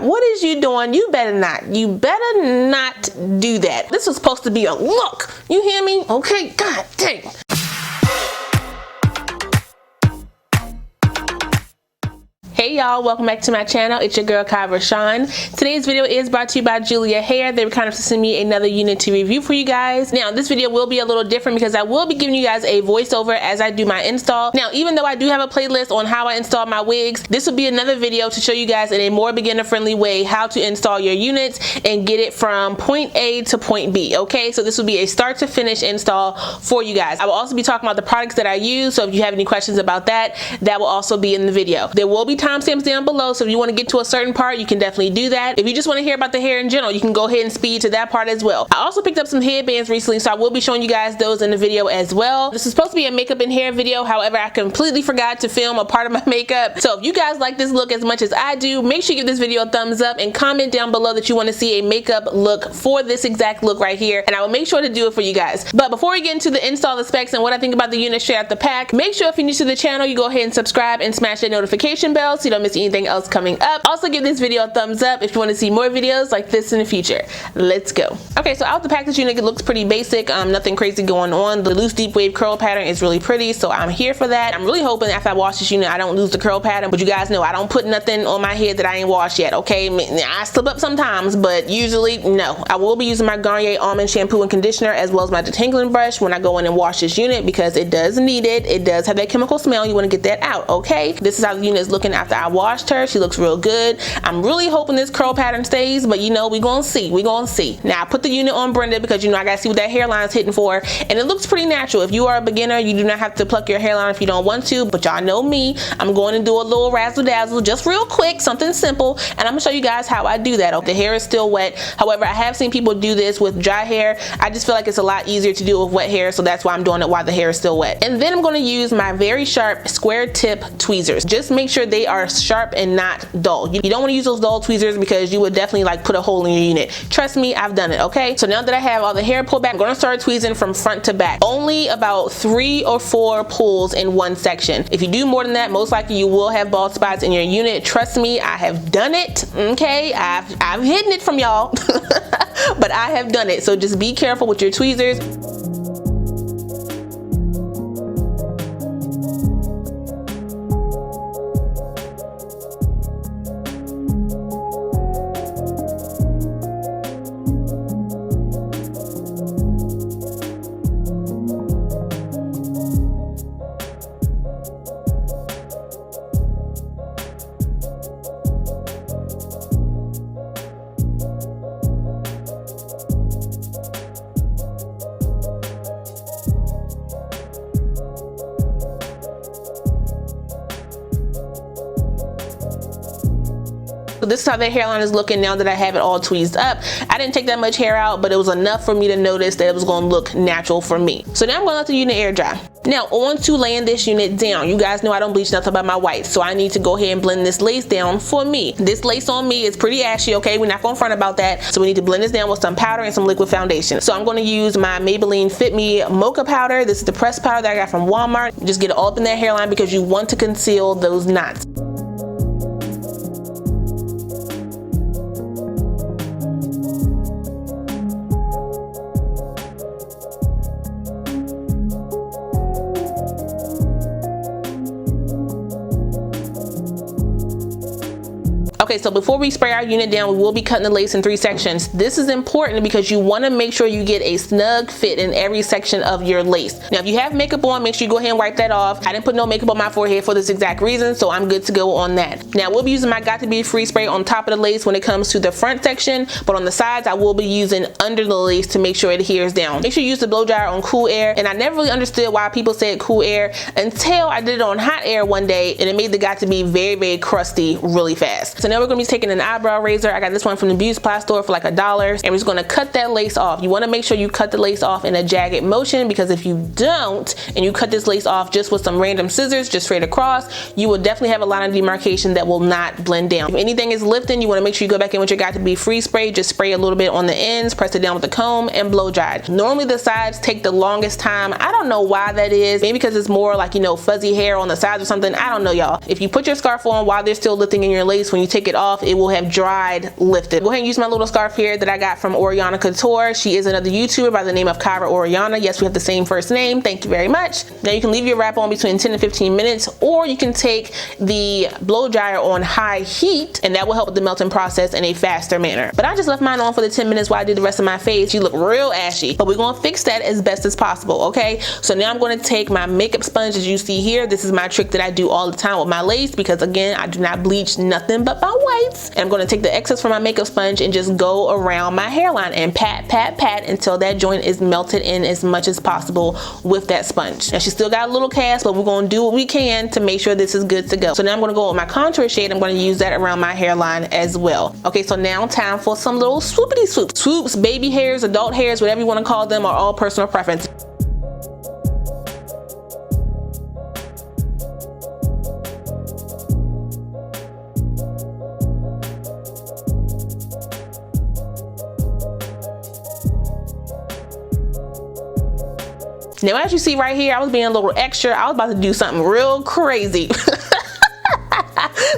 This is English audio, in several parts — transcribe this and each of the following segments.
What is you doing? You better not. You better not do that. This was supposed to be a look. You hear me? Okay, god dang. Hey y'all, welcome back to my channel. It's your girl RaShon. Today's video is brought to you by JuliaHair. They were kind of sending me another unit to review for you guys. Now this video will be a little different because I will be giving you guys a voiceover as I do my install. Now even though I do have a playlist on how I install my wigs, this will be another video to show you guys in a more beginner friendly way how to install your units and get it from point A to point B. Okay, so this will be a start to finish install for you guys. I will also be talking about the products that I use, so if you have any questions about that, that will also be in the video. There will be timestamps down below, so if you want to get to a certain part, you can definitely do that. If you just want to hear about the hair in general, you can go ahead and speed to that part as well. I also picked up some headbands recently, so I will be showing you guys those in the video as well. This is supposed to be a makeup and hair video, however I completely forgot to film a part of my makeup. So if you guys like this look as much as I do, make sure you give this video a thumbs up and comment down below that you want to see a makeup look for this exact look right here, and I will make sure to do it for you guys. But before we get into the install, the specs, and what I think about the unit straight out the pack, make sure if you're new to the channel, you go ahead and subscribe and smash that notification bell so you don't miss anything else coming up. Also give this video a thumbs up if you want to see more videos like this in the future. Let's go. Okay, so out the pack, this unit looks pretty basic, nothing crazy going on. The loose deep wave curl pattern is really pretty, so I'm here for that. I'm really hoping after I wash this unit I don't lose the curl pattern, but you guys know I don't put nothing on my head that I ain't washed yet. Okay, I slip up sometimes, but usually no. I will be using my Garnier almond shampoo and conditioner as well as my detangling brush when I go in and wash this unit because it does need it. It does have that chemical smell. You want to get that out. Okay, this is how the unit is looking after I washed her. She looks real good. I'm really hoping this curl pattern stays, but you know, we gonna see. Now I put the unit on Brenda because you know I gotta see what that hairline is hitting for, and it looks pretty natural. If you are a beginner, you do not have to pluck your hairline if you don't want to, but y'all know me, I'm going to do a little razzle dazzle just real quick, something simple, and I'm gonna show you guys how I do that. The hair is still wet. However, I have seen people do this with dry hair. I just feel like it's a lot easier to do it with wet hair, so that's why I'm doing it while the hair is still wet. And then I'm going to use my very sharp square tip tweezers. Just make sure they are sharp and not dull. You don't want to use those dull tweezers because you would definitely like put a hole in your unit. Trust me, I've done it. Okay, so now that I have all the hair pulled back, I'm going to start tweezing from front to back. Only about 3 or 4 pulls in one section. If you do more than that, most likely you will have bald spots in your unit. Trust me, I have done it. Okay, I've hidden it from y'all but I have done it, so just be careful with your tweezers. So this is how the hairline is looking now that I have it all tweezed up. I didn't take that much hair out, but it was enough for me to notice that it was going to look natural for me. So now I'm going to let the unit air dry. Now on to laying this unit down. You guys know I don't bleach nothing about my whites, so I need to go ahead and blend this lace down for me. This lace on me is pretty ashy, okay? We're not going to front about that. So we need to blend this down with some powder and some liquid foundation. So I'm going to use my Maybelline Fit Me Mocha powder. This is the pressed powder that I got from Walmart. Just get it all up in that hairline because you want to conceal those knots. Okay, so before we spray our unit down, we will be cutting the lace in 3 sections. This is important because you want to make sure you get a snug fit in every section of your lace. Now, if you have makeup on, make sure you go ahead and wipe that off. I didn't put no makeup on my forehead for this exact reason, so I'm good to go on that. Now, we'll be using my Got To Be Free spray on top of the lace when it comes to the front section, but on the sides, I will be using under the lace to make sure it adheres down. Make sure you use the blow dryer on cool air, and I never really understood why people said cool air until I did it on hot air one day, and it made the Got To Be very, very crusty really fast. So now we're going to be taking an eyebrow razor. I got this one from the beauty supply store for like $1, and we're just going to cut that lace off. You want to make sure you cut the lace off in a jagged motion, because if you don't and you cut this lace off just with some random scissors just straight across, you will definitely have a line of demarcation that will not blend down. If anything is lifting, you want to make sure you go back in with your Got To Be Free spray. Just spray a little bit on the ends, press it down with the comb, and blow dry it. Normally the sides take the longest time. I don't know why that is. Maybe because it's more like, you know, fuzzy hair on the sides or something. I don't know, y'all. If you put your scarf on while they're still lifting in your lace, when you take take it off, it will have dried, lifted. Go ahead and use my little scarf here that I got from Oriana Couture. She is another YouTuber by the name of Kyra Oriana. Yes, we have the same first name. Thank you very much. Now you can leave your wrap on between 10 and 15 minutes, or you can take the blow dryer on high heat, and that will help with the melting process in a faster manner. But I just left mine on for the 10 minutes while I did the rest of my face. You look real ashy, but we're gonna fix that as best as possible, okay? So now I'm gonna take my makeup sponge, as you see here. This is my trick that I do all the time with my lace, because again, I do not bleach nothing but my whites. And I'm gonna take the excess from my makeup sponge and just go around my hairline and pat, pat, pat until that joint is melted in as much as possible with that sponge. Now she still got a little cast, but we're gonna do what we can to make sure this is good to go. So now I'm gonna go with my contour shade. I'm gonna use that around my hairline as well. Okay, so now time for some little swoopity swoops. Swoops, baby hairs, adult hairs, whatever you wanna call them, are all personal preference. Now, as you see right here, I was being a little extra. I was about to do something real crazy.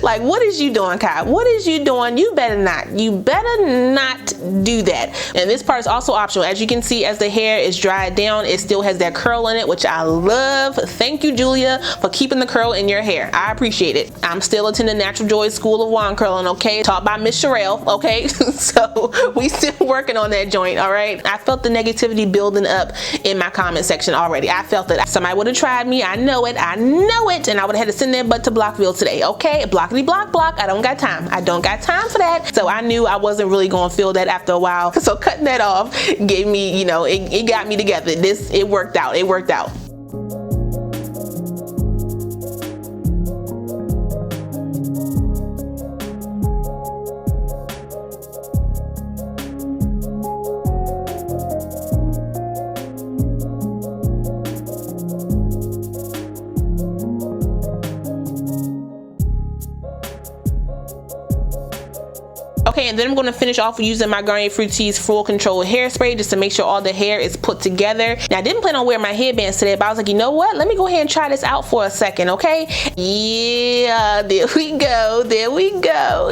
Like, what is you doing, Kai? What is you doing? You better not. You better not do that. And this part is also optional. As you can see, as the hair is dried down, it still has that curl in it, which I love. Thank you, Julia, for keeping the curl in your hair. I appreciate it. I'm still attending Natural Joy School of Wand Curling, okay? Taught by Miss Sherelle, okay? So we still working on that joint, all right? I felt the negativity building up in my comment section already. I felt it. Somebody would have tried me. I know it. I know it. And I would have had to send their butt to Blockville today, okay? Blockity block block. I don't got time. I don't got time for that. So I knew I wasn't really going to feel that after a while. So cutting that off gave me, you know, it got me together. It worked out. It worked out. Okay, and then I'm going to finish off using my Garnier Fructis Full Control Hairspray just to make sure all the hair is put together. Now, I didn't plan on wearing my headbands today, but I was like, you know what? Let me go ahead and try this out for a second, okay? Yeah, there we go. There we go.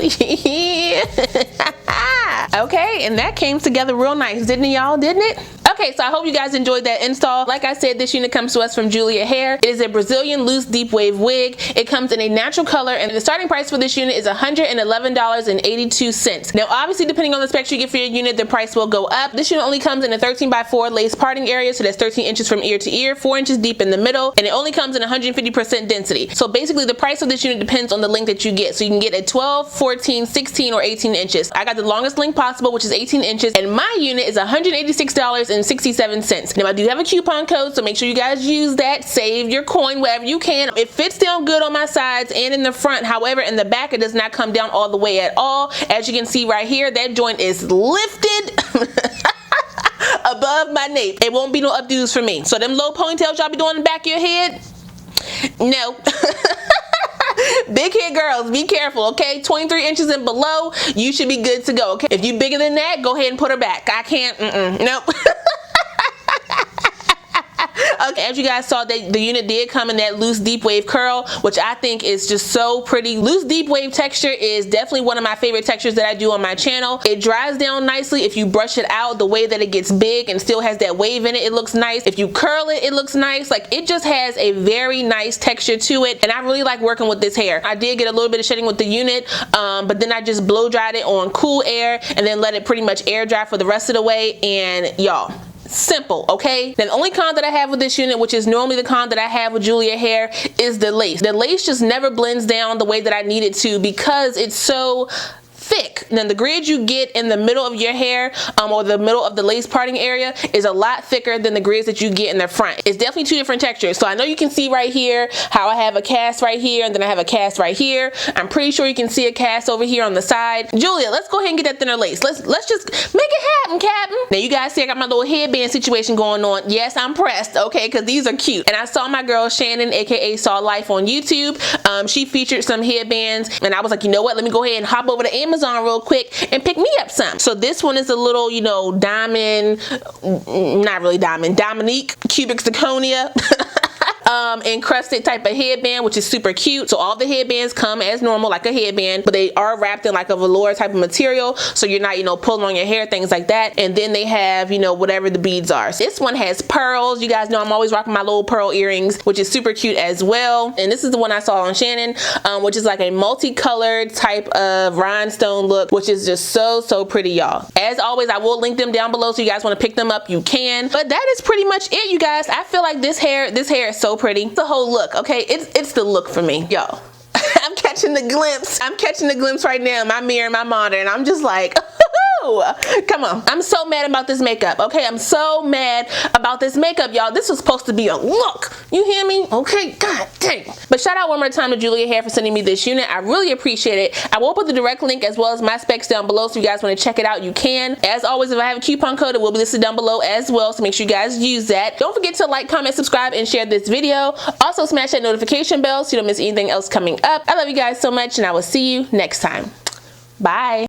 Okay, and that came together real nice, didn't it, y'all? Didn't it? Okay, so I hope you guys enjoyed that install. Like I said, this unit comes to us from JuliaHair. It is a Brazilian loose deep wave wig. It comes in a natural color, and the starting price for this unit is $111.82. Now, obviously, depending on the specs you get for your unit, the price will go up. This unit only comes in a 13x4 lace parting area, so that's 13 inches from ear to ear, 4 inches deep in the middle, and it only comes in 150% density. So basically, the price of this unit depends on the length that you get. So you can get a 12, 14, 16, or 18 inches. I got the longest length possible, which is 18 inches, and my unit is $186.67. Now, I do have a coupon code, so make sure you guys use that. Save your coin wherever you can. It fits down good on my sides and in the front. However, in the back, it does not come down all the way at all. As you can see right here, that joint is lifted above my nape. It won't be no updos for me. So them low ponytails y'all be doing in the back of your head, no. Big head girls, be careful, okay? 23 inches and below, you should be good to go, okay? If you bigger than that, go ahead and put her back. I can't, nope. Okay, as you guys saw, the unit did come in that loose deep wave curl, which I think is just so pretty. Loose deep wave texture is definitely one of my favorite textures that I do on my channel. It dries down nicely. If you brush it out, the way that it gets big and still has that wave in it, it looks nice. If you curl it, it looks nice. Like, it just has a very nice texture to it, and I really like working with this hair. I did get a little bit of shedding with the unit, but then I just blow dried it on cool air and then let it pretty much air dry for the rest of the way, and y'all, simple, okay? Now, the only con that I have with this unit, which is normally the con that I have with JuliaHair, is the lace. The lace just never blends down the way that I need it to because it's so thick. Then the grid you get in the middle of your hair or the middle of the lace parting area is a lot thicker than the grids that you get in the front. It's definitely two different textures. So I know you can see right here how I have a cast right here and then I have a cast right here. I'm pretty sure you can see a cast over here on the side. Julia, let's go ahead and get that thinner lace. Let's just make it happen, Captain. Now you guys see I got my little headband situation going on. Yes, I'm pressed, okay, because these are cute. And I saw my girl Shannon, aka Saw Life on YouTube. She featured some headbands and I was like, you know what, let me go ahead and hop over to Amazon real quick and pick me up some. So this one is a little, you know, diamond, not really diamond, Dominique cubic zirconia. encrusted type of headband, which is super cute. So all the headbands come as normal, like a headband, but they are wrapped in like a velour type of material, so you're not, you know, pulling on your hair, things like that. And then they have, you know, whatever the beads are. So this one has pearls. You guys know I'm always rocking my little pearl earrings, which is super cute as well. And this is the one I saw on Shannon, which is like a multicolored type of rhinestone look, which is just so pretty, y'all. As always, I will link them down below, so you guys want to pick them up, you can. But that is pretty much it, you guys. I feel like this hair is so pretty. The whole look, okay? It's the look for me, y'all. I'm catching the glimpse. I'm catching the glimpse right now in my mirror, in my monitor, and I'm just like, come on. I'm so mad about this makeup, okay? I'm so mad about this makeup, y'all. This was supposed to be a look. You hear me? Okay, god dang. But shout out one more time to JuliaHair for sending me this unit. I really appreciate it. I will put the direct link as well as my specs down below, so you guys want to check it out, you can. As always, if I have a coupon code, it will be listed down below as well, so make sure you guys use that. Don't forget to like, comment, subscribe, and share this video. Also, smash that notification bell so you don't miss anything else coming up. I love you guys so much, and I will see you next time. Bye.